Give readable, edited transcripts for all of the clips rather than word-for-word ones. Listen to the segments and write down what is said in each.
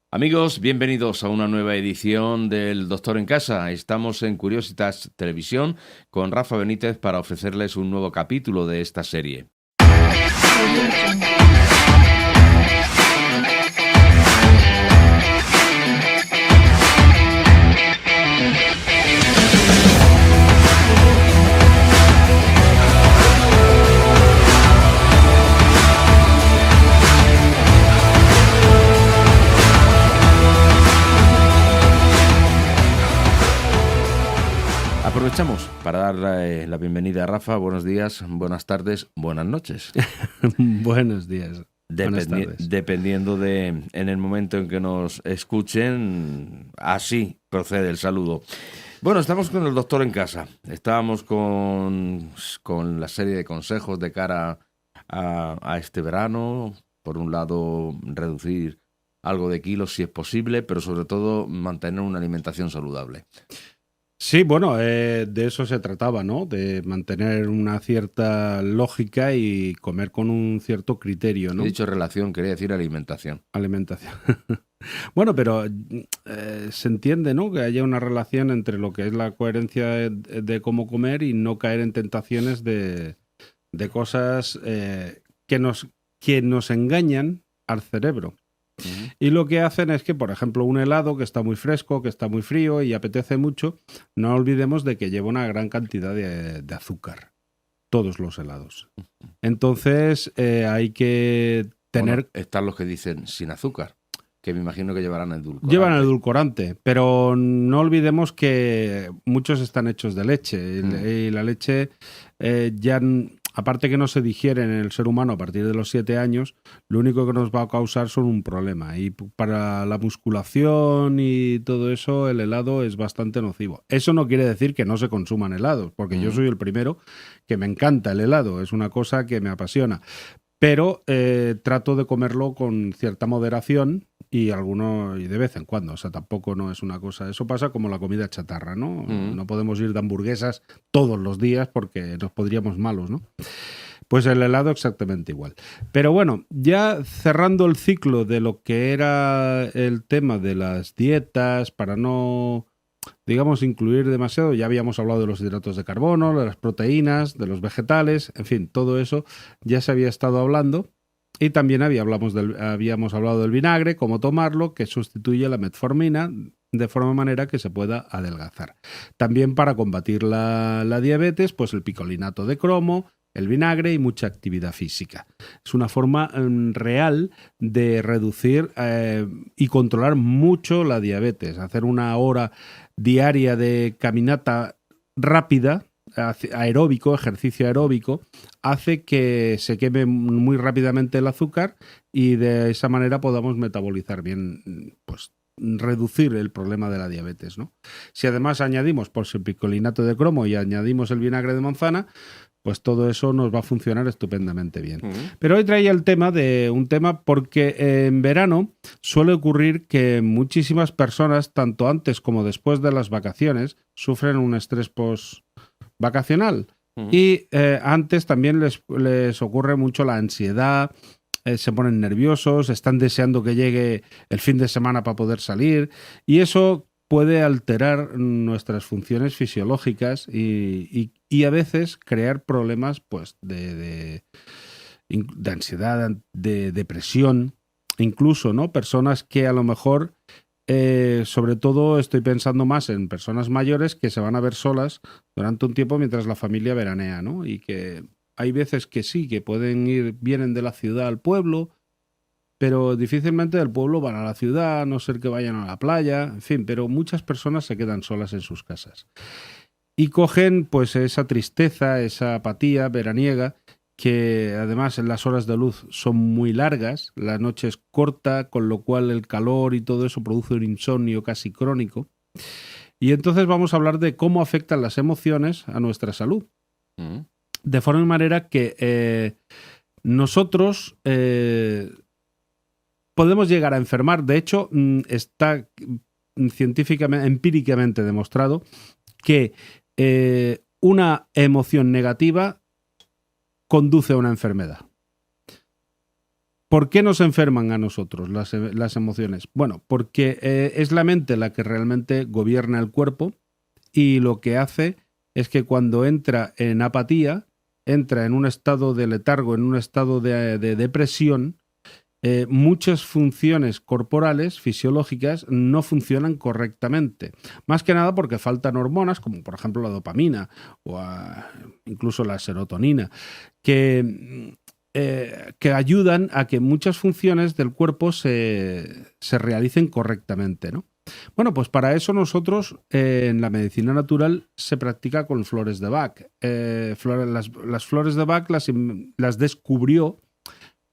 Amigos, bienvenidos a una nueva edición del Doctor en Casa. Estamos en Curiositas Televisión con Rafa Benítez para ofrecerles un nuevo capítulo de esta serie. Aprovechamos para dar la bienvenida a Rafa. Buenos días, buenas tardes, buenas noches. Buenos días. Buenas tardes. Dependiendo en el momento en que nos escuchen, así procede el saludo. Bueno, estamos con el Doctor en Casa. Estábamos con la serie de consejos de cara a este verano. Por un lado, reducir algo de kilos si es posible, pero sobre todo mantener una alimentación saludable. Sí, bueno, de eso se trataba, ¿no? De mantener una cierta lógica y comer con un cierto criterio, ¿no? He dicho relación, quería decir alimentación. Alimentación. Bueno, pero se entiende, ¿no? Que haya una relación entre lo que es la coherencia de cómo comer y no caer en tentaciones de cosas que nos engañan al cerebro. Uh-huh. Y lo que hacen es que, por ejemplo, un helado que está muy fresco, que está muy frío y apetece mucho, no olvidemos de que lleva una gran cantidad de azúcar. Todos los helados. Entonces, hay que tener... Bueno, están los que dicen sin azúcar, que me imagino que llevarán edulcorante. Llevan edulcorante, pero no olvidemos que muchos están hechos de leche. Y la leche ya... Aparte que no se digiere en el ser humano a partir de los 7 años, lo único que nos va a causar son un problema. Y para la musculación y todo eso, el helado es bastante nocivo. Eso no quiere decir que no se consuman helados, porque yo soy el primero que me encanta el helado. Es una cosa que me apasiona. Pero trato de comerlo con cierta moderación y de vez en cuando. O sea, tampoco no es una cosa... Eso pasa como la comida chatarra, ¿no? No podemos ir de hamburguesas todos los días porque nos podríamos malos, ¿no? Pues el helado exactamente igual. Pero bueno, ya cerrando el ciclo de lo que era el tema de las dietas, para no... digamos, incluir demasiado. Ya habíamos hablado de los hidratos de carbono, de las proteínas, de los vegetales, en fin, todo eso ya se había estado hablando. Y también habíamos hablado del vinagre, cómo tomarlo, que sustituye la metformina de forma manera que se pueda adelgazar. También para combatir la diabetes, pues el picolinato de cromo, el vinagre y mucha actividad física. Es una forma real de reducir y controlar mucho la diabetes. Hacer una hora diaria de caminata rápida, aeróbico, ejercicio aeróbico, hace que se queme muy rápidamente el azúcar y de esa manera podamos metabolizar bien, pues reducir el problema de la diabetes, ¿no? Si además añadimos el picolinato de cromo y añadimos el vinagre de manzana, pues todo eso nos va a funcionar estupendamente bien. Pero hoy traía el tema porque en verano suele ocurrir que muchísimas personas, tanto antes como después de las vacaciones, sufren un estrés post-vacacional. Y antes también les ocurre mucho la ansiedad, se ponen nerviosos, están deseando que llegue el fin de semana para poder salir, y eso puede alterar nuestras funciones fisiológicas y a veces crear problemas pues de ansiedad, de depresión, incluso, ¿no? Personas que a lo mejor, sobre todo estoy pensando más en personas mayores que se van a ver solas durante un tiempo mientras la familia veranea, ¿no? Y que hay veces que sí, que vienen de la ciudad al pueblo, pero difícilmente del pueblo van a la ciudad, a no ser que vayan a la playa, en fin, pero muchas personas se quedan solas en sus casas. Y cogen pues esa tristeza, esa apatía veraniega, que además en las horas de luz son muy largas, la noche es corta, con lo cual el calor y todo eso produce un insomnio casi crónico. Y entonces vamos a hablar de cómo afectan las emociones a nuestra salud. De forma manera que nosotros... podemos llegar a enfermar. De hecho, está científicamente, empíricamente demostrado que una emoción negativa conduce a una enfermedad. ¿Por qué nos enferman a nosotros las emociones? Bueno, porque es la mente la que realmente gobierna el cuerpo y lo que hace es que cuando entra en apatía, entra en un estado de letargo, en un estado de depresión, muchas funciones corporales, fisiológicas, no funcionan correctamente. Más que nada porque faltan hormonas, como por ejemplo la dopamina o incluso la serotonina, que ayudan a que muchas funciones del cuerpo se realicen correctamente, ¿no? Bueno, pues para eso nosotros en la medicina natural se practica con flores de Bach. Las flores de Bach las descubrió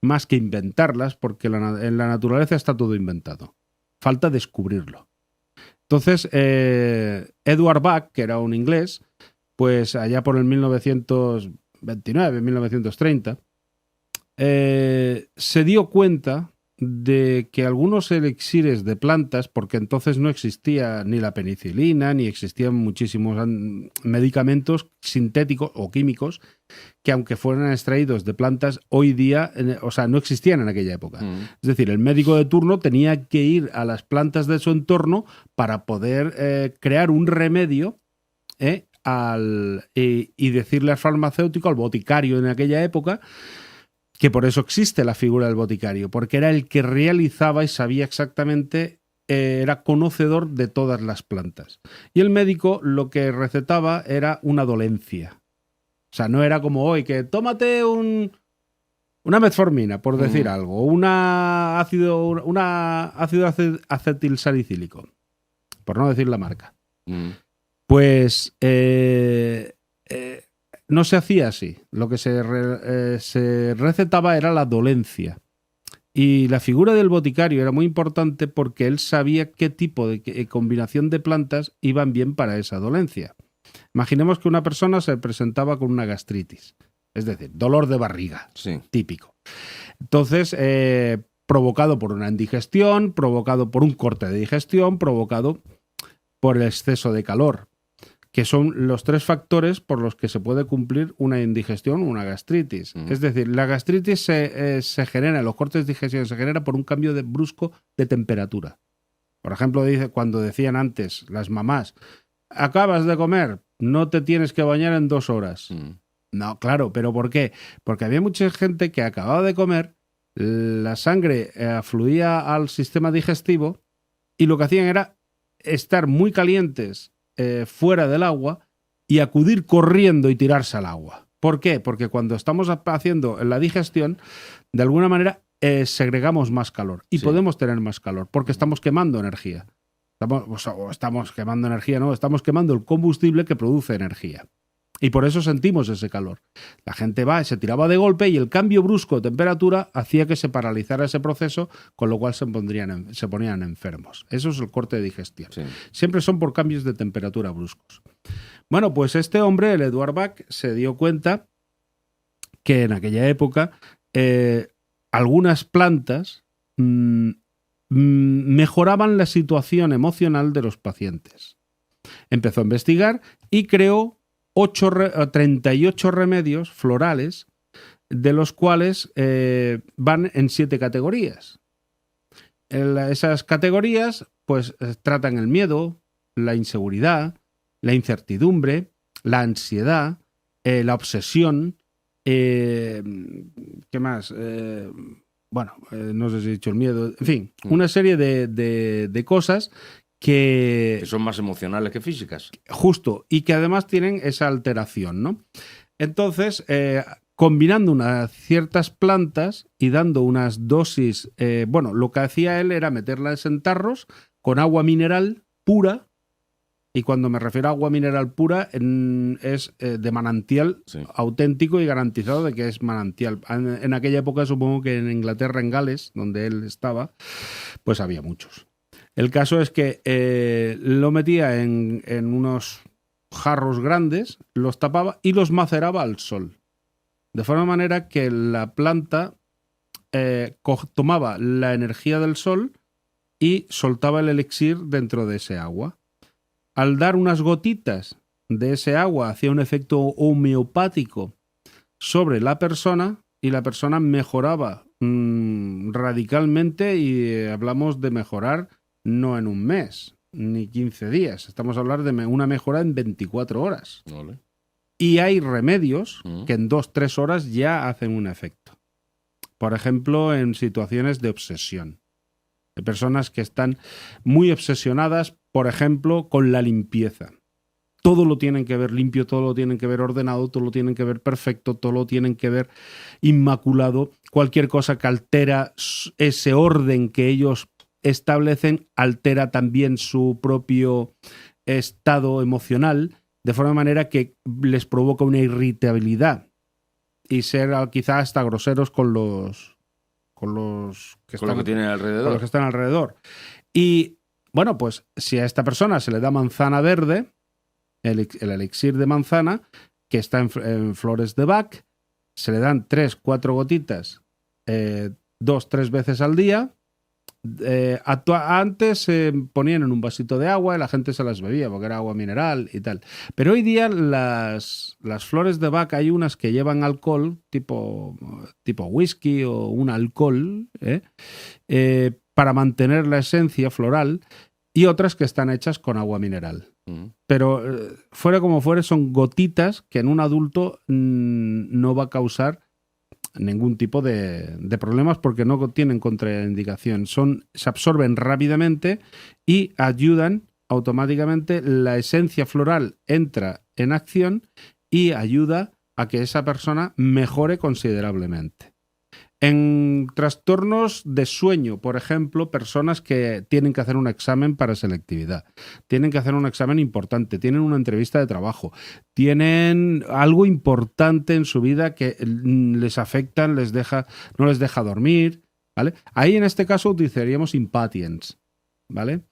más que inventarlas, porque en la naturaleza está todo inventado. Falta descubrirlo. Entonces, Edward Bach, que era un inglés, pues allá por el 1929, 1930, se dio cuenta de que algunos elixires de plantas, porque entonces no existía ni la penicilina, ni existían muchísimos medicamentos sintéticos o químicos, que aunque fueran extraídos de plantas, hoy día, o sea, no existían en aquella época. Es decir, el médico de turno tenía que ir a las plantas de su entorno para poder crear un remedio y decirle al farmacéutico, al boticario en aquella época, que por eso existe la figura del boticario, porque era el que realizaba y sabía exactamente, era conocedor de todas las plantas. Y el médico lo que recetaba era una dolencia. O sea, no era como hoy, que tómate una metformina, por decir algo, una ácido acetilsalicílico, por no decir la marca. Pues no se hacía así. Lo que se recetaba era la dolencia. Y la figura del boticario era muy importante porque él sabía qué tipo de combinación de plantas iban bien para esa dolencia. Imaginemos que una persona se presentaba con una gastritis, es decir, dolor de barriga, típico. Entonces, provocado por una indigestión, provocado por un corte de digestión, provocado por el exceso de calor, que son los tres factores por los que se puede cumplir una indigestión o una gastritis. Es decir, la gastritis se genera, los cortes de digestión se genera por un cambio brusco de temperatura. Por ejemplo, cuando decían antes las mamás, acabas de comer, no te tienes que bañar en 2 horas. No, claro, ¿pero por qué? Porque había mucha gente que acababa de comer, la sangre afluía al sistema digestivo y lo que hacían era estar muy calientes fuera del agua y acudir corriendo y tirarse al agua. ¿Por qué? Porque cuando estamos haciendo la digestión, de alguna manera segregamos más calor y podemos tener más calor porque estamos quemando energía. Estamos quemando energía, no, estamos quemando el combustible que produce energía. Y por eso sentimos ese calor. La gente se tiraba de golpe y el cambio brusco de temperatura hacía que se paralizara ese proceso, con lo cual se ponían enfermos. Eso es el corte de digestión. Siempre son por cambios de temperatura bruscos. Bueno, pues este hombre, el Edward Bach, se dio cuenta que en aquella época algunas plantas mejoraban la situación emocional de los pacientes. Empezó a investigar y creó 38 remedios florales, de los cuales van en 7 categorías. Esas categorías pues tratan el miedo, la inseguridad, la incertidumbre, la ansiedad, la obsesión, ¿qué más? No sé si he dicho el miedo, en fin, una serie de cosas que son más emocionales que físicas. Justo, y que además tienen esa alteración, ¿no? Entonces, combinando ciertas plantas y dando unas dosis, lo que hacía él era meterlas en tarros con agua mineral pura, y cuando me refiero a agua mineral pura es de manantial auténtico y garantizado de que es manantial. En aquella época supongo que en Inglaterra, en Gales, donde él estaba, pues había muchos. El caso es que lo metía en unos jarros grandes, los tapaba y los maceraba al sol. De forma manera que la planta tomaba la energía del sol y soltaba el elixir dentro de ese agua. Al dar unas gotitas de ese agua, hacía un efecto homeopático sobre la persona y la persona mejoraba radicalmente y hablamos de mejorar no en un mes ni 15 días. Estamos hablando de una mejora en 24 horas. Vale. Y hay remedios que en 2-3 horas ya hacen un efecto. Por ejemplo, en situaciones de obsesión. Hay personas que están muy obsesionadas, por ejemplo, con la limpieza. Todo lo tienen que ver limpio, todo lo tienen que ver ordenado, todo lo tienen que ver perfecto, todo lo tienen que ver inmaculado. Cualquier cosa que altera ese orden que ellos establecen, altera también su propio estado emocional, de forma manera que les provoca una irritabilidad y ser quizás hasta groseros con los que tienen alrededor. Con los que están alrededor. Y bueno, pues si a esta persona se le da manzana verde, el elixir de manzana, que está en flores de Bach, se le dan 3-4 gotitas 2-3 veces al día. Antes se ponían en un vasito de agua y la gente se las bebía porque era agua mineral y tal. Pero hoy día las flores de Bach hay unas que llevan alcohol, tipo whisky o un alcohol, para mantener la esencia floral, y otras que están hechas con agua mineral. Pero fuera como fuere, son gotitas que en un adulto no va a causar ningún tipo de problemas porque no tienen contraindicación. Se absorben rápidamente y ayudan automáticamente. La esencia floral entra en acción y ayuda a que esa persona mejore considerablemente. En trastornos de sueño, por ejemplo, personas que tienen que hacer un examen para selectividad, tienen que hacer un examen importante, tienen una entrevista de trabajo, tienen algo importante en su vida que les afecta, no les deja dormir, ¿vale? Ahí en este caso utilizaríamos impatience, ¿vale?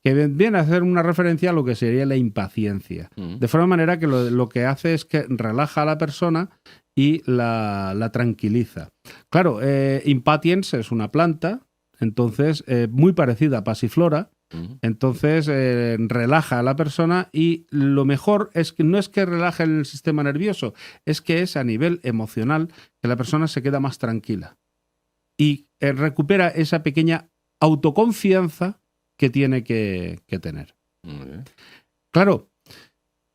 Que viene a hacer una referencia a lo que sería la impaciencia. De forma manera que lo que hace es que relaja a la persona y la tranquiliza. Claro, impatiens es una planta, entonces muy parecida a pasiflora, entonces relaja a la persona y lo mejor es que no es que relaje el sistema nervioso, es que es a nivel emocional que la persona se queda más tranquila y recupera esa pequeña autoconfianza que tiene que tener. Claro,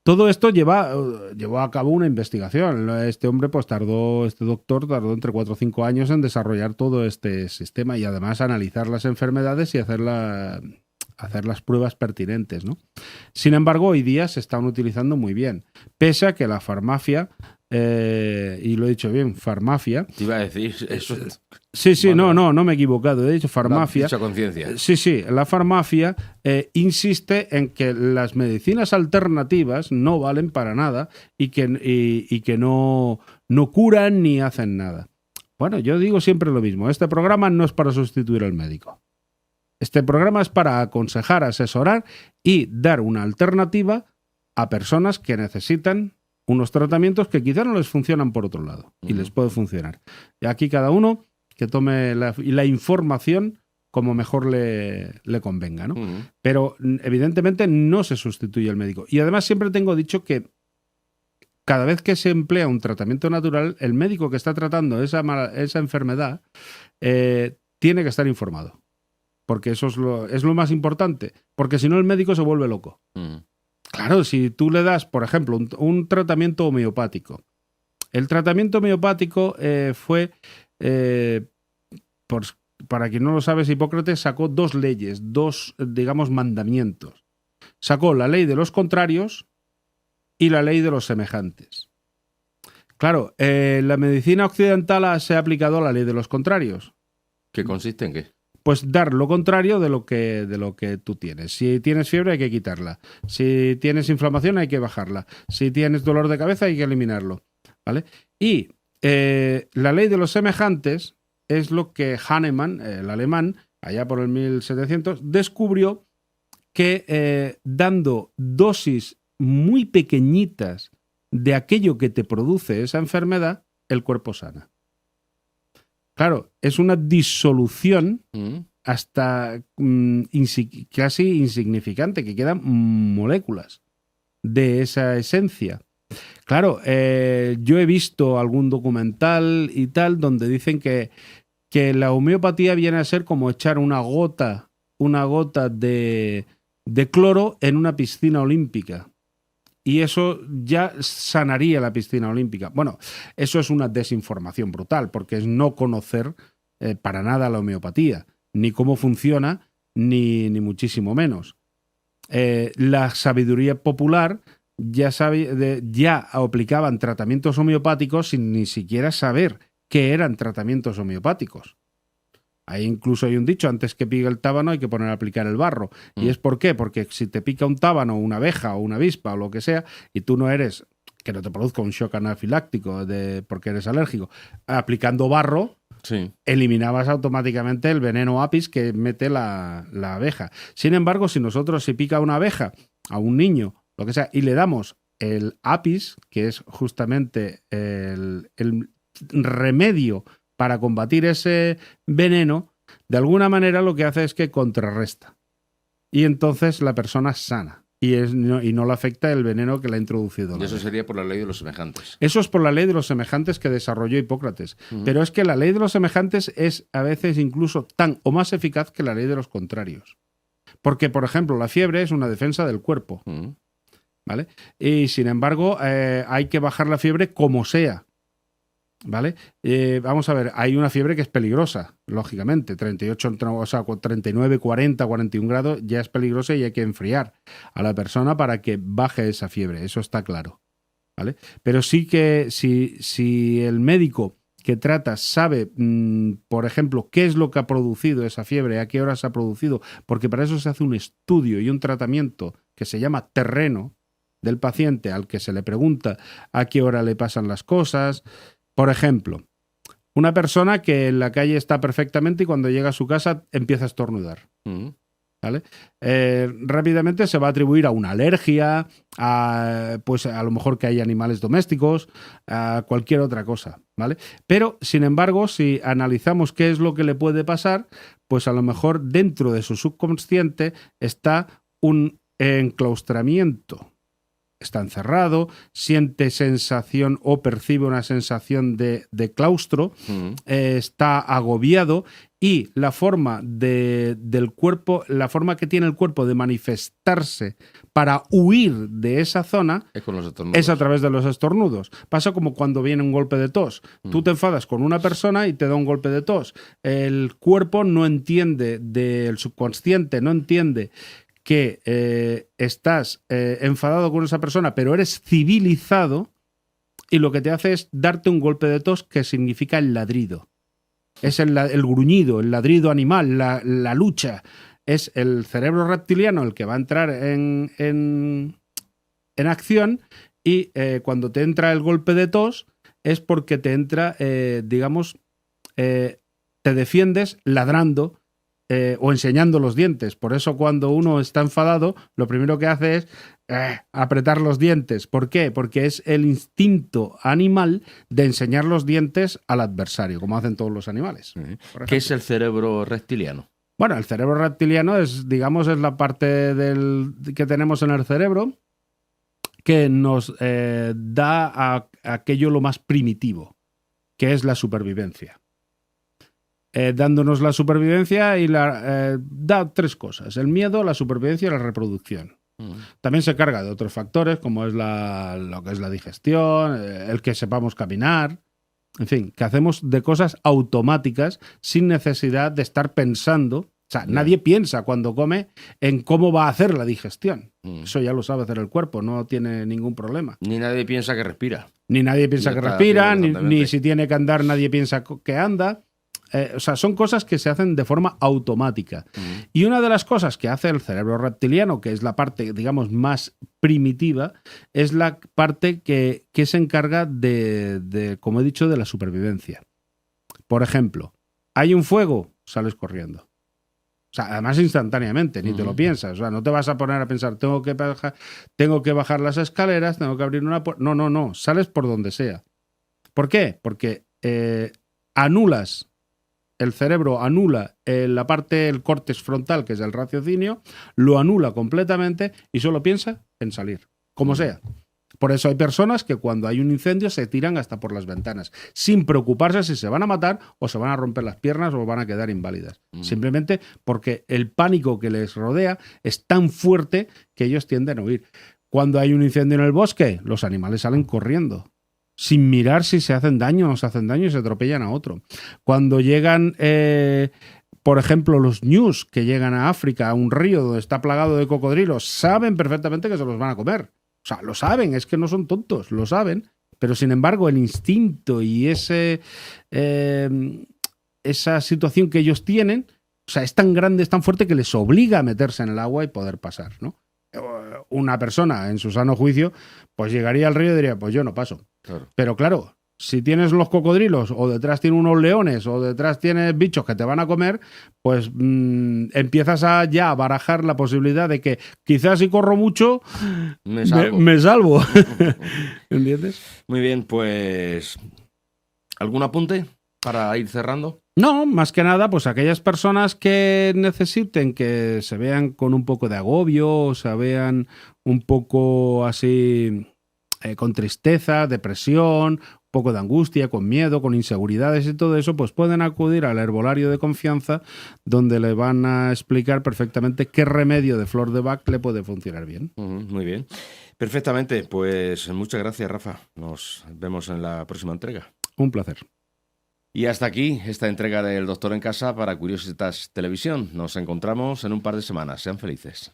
todo esto llevó a cabo una investigación. Este doctor tardó entre 4 o 5 años en desarrollar todo este sistema y además analizar las enfermedades y hacer las pruebas pertinentes, ¿no? Sin embargo, hoy día se están utilizando muy bien, pese a que la farmacia, y lo he dicho bien, farmacia. Te iba a decir eso. Sí, bueno, no me he equivocado, he dicho farmacia. Mucha conciencia. Sí, la farmacia insiste en que las medicinas alternativas no valen para nada y que no curan ni hacen nada. Bueno, yo digo siempre lo mismo, este programa no es para sustituir al médico. Este programa es para aconsejar, asesorar y dar una alternativa a personas que necesitan unos tratamientos que quizá no les funcionan por otro lado y les puede funcionar. Y aquí cada uno que tome la información como mejor le convenga, ¿no? Pero evidentemente no se sustituye al médico. Y además siempre tengo dicho que cada vez que se emplea un tratamiento natural, el médico que está tratando esa enfermedad tiene que estar informado. Porque eso es lo más importante. Porque si no, el médico se vuelve loco. Claro, si tú le das, por ejemplo, un tratamiento homeopático. El tratamiento homeopático fue, para quien no lo sabe, Hipócrates sacó 2 leyes, 2, digamos, mandamientos. Sacó la ley de los contrarios y la ley de los semejantes. Claro, la medicina occidental se ha aplicado a la ley de los contrarios. ¿Qué consiste en qué? Pues dar lo contrario de lo que tú tienes. Si tienes fiebre hay que quitarla. Si tienes inflamación hay que bajarla. Si tienes dolor de cabeza hay que eliminarlo, ¿vale? Y la ley de los semejantes es lo que Hahnemann, el alemán, allá por el 1700, descubrió que dando dosis muy pequeñitas de aquello que te produce esa enfermedad, el cuerpo sana. Claro, es una disolución hasta casi insignificante, que quedan moléculas de esa esencia. Claro, yo he visto algún documental y tal donde dicen que que la homeopatía viene a ser como echar una gota de cloro en una piscina olímpica. Y eso ya sanaría la piscina olímpica. Bueno, eso es una desinformación brutal, porque es no conocer para nada la homeopatía, ni cómo funciona, ni muchísimo menos. La sabiduría popular ya aplicaban tratamientos homeopáticos sin ni siquiera saber qué eran tratamientos homeopáticos. Ahí incluso hay un dicho, antes que pique el tábano hay que poner a aplicar el barro. ¿Y es por qué? Porque si te pica un tábano, una abeja o una avispa o lo que sea, y tú no eres, que no te produzca un shock anafiláctico porque eres alérgico, aplicando barro, sí, eliminabas automáticamente el veneno apis que mete la abeja. Sin embargo, si pica una abeja a un niño, lo que sea, y le damos el apis, que es justamente el remedio para combatir ese veneno, de alguna manera lo que hace es que contrarresta. Y entonces la persona es sana. Y no le afecta el veneno que le ha introducido. Y eso sería por la ley de los semejantes. Eso es por la ley de los semejantes que desarrolló Hipócrates. Pero es que la ley de los semejantes es a veces incluso tan o más eficaz que la ley de los contrarios. Porque, por ejemplo, la fiebre es una defensa del cuerpo. ¿Vale? Y sin embargo, hay que bajar la fiebre como sea. ¿Vale? Vamos a ver, hay una fiebre que es peligrosa, lógicamente, 39, 40, 41 grados ya es peligrosa y hay que enfriar a la persona para que baje esa fiebre, eso está claro, ¿vale? Pero sí que si el médico que trata sabe, por ejemplo, qué es lo que ha producido esa fiebre, a qué hora se ha producido, porque para eso se hace un estudio y un tratamiento que se llama terreno del paciente, al que se le pregunta a qué hora le pasan las cosas. Por ejemplo, una persona que en la calle está perfectamente y cuando llega a su casa empieza a estornudar. ¿Vale? Rápidamente se va a atribuir a una alergia, pues a lo mejor que hay animales domésticos, a cualquier otra cosa, ¿vale? Pero, sin embargo, si analizamos qué es lo que le puede pasar, pues a lo mejor dentro de su subconsciente está un enclaustramiento. Está encerrado, siente sensación o percibe una sensación de claustro, está agobiado y la forma del cuerpo, la forma que tiene el cuerpo de manifestarse para huir de esa zona es a través de los estornudos. Pasa como cuando viene un golpe de tos. Tú te enfadas con una persona y te da un golpe de tos. El cuerpo no entiende, el subconsciente no entiende que estás enfadado con esa persona, pero eres civilizado y lo que te hace es darte un golpe de tos que significa el ladrido. Es el gruñido, el ladrido animal, la lucha. Es el cerebro reptiliano el que va a entrar en acción y cuando te entra el golpe de tos es porque te entra, te defiendes ladrando, o enseñando los dientes. Por eso cuando uno está enfadado, lo primero que hace es apretar los dientes. ¿Por qué? Porque es el instinto animal de enseñar los dientes al adversario, como hacen todos los animales. ¿Qué es el cerebro reptiliano? Bueno, el cerebro reptiliano es la parte que tenemos en el cerebro que nos da aquello lo más primitivo, que es la supervivencia. Dándonos la supervivencia y da tres cosas: el miedo, la supervivencia y la reproducción. También se carga de otros factores como es lo que es la digestión, el que sepamos caminar, en fin, que hacemos de cosas automáticas sin necesidad de estar pensando. O sea, nadie piensa cuando come en cómo va a hacer la digestión. Eso ya lo sabe hacer el cuerpo, no tiene ningún problema. Ni nadie piensa que respira. Ni nadie piensa que respira, ni si tiene que andar nadie piensa que anda. O sea, son cosas que se hacen de forma automática. Y una de las cosas que hace el cerebro reptiliano, que es la parte, digamos, más primitiva, es la parte que se encarga de, como he dicho, de la supervivencia. Por ejemplo, hay un fuego, sales corriendo. O sea, además instantáneamente, ni te lo piensas. O sea, no te vas a poner a pensar, tengo que bajar las escaleras, tengo que abrir una puerta. No, sales por donde sea. ¿Por qué? Porque el cerebro anula la parte, el córtex frontal, que es el raciocinio, lo anula completamente y solo piensa en salir, como sea. Por eso hay personas que cuando hay un incendio se tiran hasta por las ventanas, sin preocuparse si se van a matar o se van a romper las piernas o van a quedar inválidas. Simplemente porque el pánico que les rodea es tan fuerte que ellos tienden a huir. Cuando hay un incendio en el bosque, los animales salen corriendo, sin mirar si se hacen daño o no se hacen daño y se atropellan a otro. Cuando llegan, por ejemplo, los ñus que llegan a África, a un río donde está plagado de cocodrilos, saben perfectamente que se los van a comer. O sea, lo saben, es que no son tontos, lo saben. Pero sin embargo, el instinto y esa situación que ellos tienen, o sea, es tan grande, es tan fuerte que les obliga a meterse en el agua y poder pasar, ¿no? Una persona en su sano juicio, pues llegaría al río y diría, pues yo no paso. Claro. Pero claro, si tienes los cocodrilos o detrás tienes unos leones o detrás tienes bichos que te van a comer, pues empiezas a barajar la posibilidad de que quizás si corro mucho me salvo. ¿Entiendes? Muy bien, pues ¿algún apunte para ir cerrando? No, más que nada, pues aquellas personas que necesiten que se vean con un poco de agobio, o se vean un poco así con tristeza, depresión, un poco de angustia, con miedo, con inseguridades y todo eso, pues pueden acudir al herbolario de confianza, donde le van a explicar perfectamente qué remedio de flor de Bach le puede funcionar bien. Muy bien. Perfectamente. Pues muchas gracias, Rafa. Nos vemos en la próxima entrega. Un placer. Y hasta aquí esta entrega del Doctor en Casa para Curiositas Televisión. Nos encontramos en un par de semanas. Sean felices.